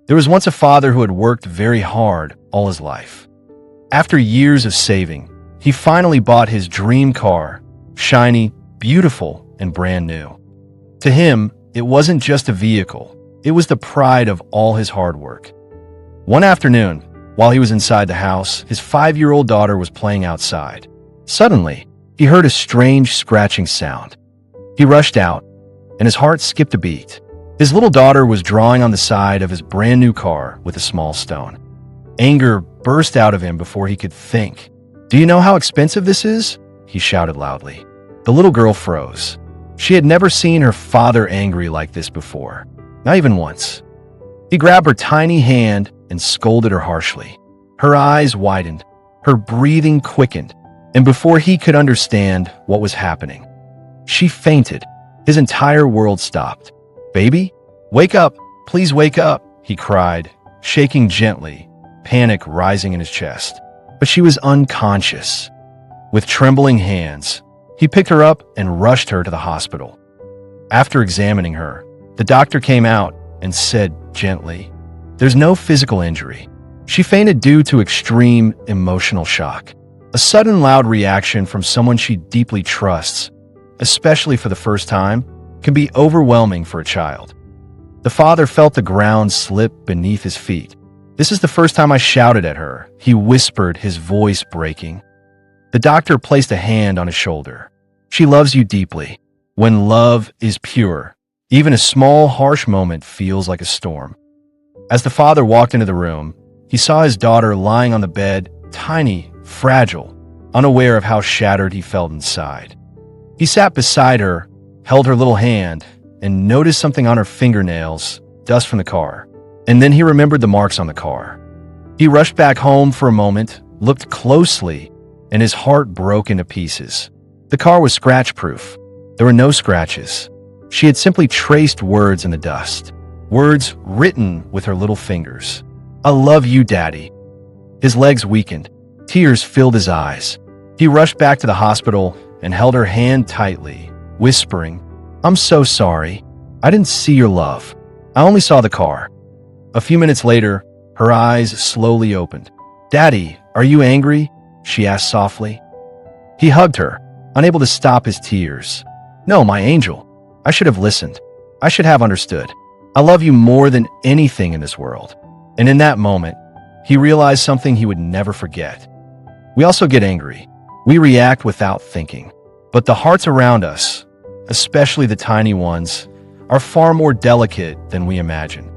There was once a father who had worked very hard all his life. After years of saving, he finally bought his dream car, shiny, beautiful, and brand new. To him, it wasn't just a vehicle, it was the pride of all his hard work. One afternoon, while he was inside the house, his 5-year-old daughter was playing outside. Suddenly, he heard a strange scratching sound. He rushed out, and his heart skipped a beat. His little daughter was drawing on the side of his brand new car with a small stone. Anger burst out of him before he could think. "Do you know how expensive this is?" he shouted loudly. The little girl froze. She had never seen her father angry like this before, not even once. He grabbed her tiny hand and scolded her harshly. Her eyes widened, her breathing quickened, and before he could understand what was happening, she fainted. His entire world stopped. "Baby, wake up, please wake up," he cried, shaking gently, panic rising in his chest. But she was unconscious. With trembling hands, he picked her up and rushed her to the hospital. After examining her, the doctor came out and said gently, "There's no physical injury. She fainted due to extreme emotional shock. A sudden loud reaction from someone she deeply trusts, especially for the first time, can be overwhelming for a child." The father felt the ground slip beneath his feet. "This is the first time I shouted at her," he whispered, his voice breaking. The doctor placed a hand on his shoulder. "She loves you deeply. When love is pure, even a small, harsh moment feels like a storm." As the father walked into the room, he saw his daughter lying on the bed, tiny, fragile, unaware of how shattered he felt inside. He sat beside her, held her little hand, and noticed something on her fingernails, dust from the car. And then he remembered the marks on the car. He rushed back home for a moment, looked closely, and his heart broke into pieces. The car was scratch-proof. There were no scratches. She had simply traced words in the dust. Words written with her little fingers. "I love you, Daddy." His legs weakened. Tears filled his eyes. He rushed back to the hospital and held her hand tightly, whispering, "I'm so sorry. I didn't see your love. I only saw the car." A few minutes later, her eyes slowly opened. "Daddy, are you angry?" she asked softly. He hugged her, unable to stop his tears. "No, my angel. I should have listened. I should have understood. I love you more than anything in this world." And in that moment, he realized something he would never forget. We also get angry. We react without thinking. But the hearts around us, especially the tiny ones, are far more delicate than we imagine.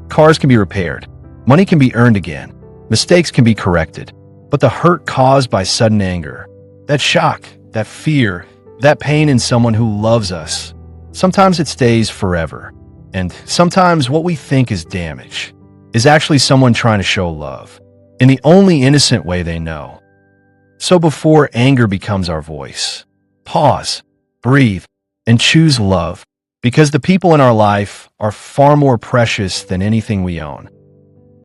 Cars can be repaired. Money can be earned again. Mistakes can be corrected. But the hurt caused by sudden anger, that shock, that fear, that pain in someone who loves us, sometimes it stays forever. And sometimes what we think is damage is actually someone trying to show love in the only innocent way they know. So before anger becomes our voice, pause, breathe, and choose love, because the people in our life are far more precious than anything we own.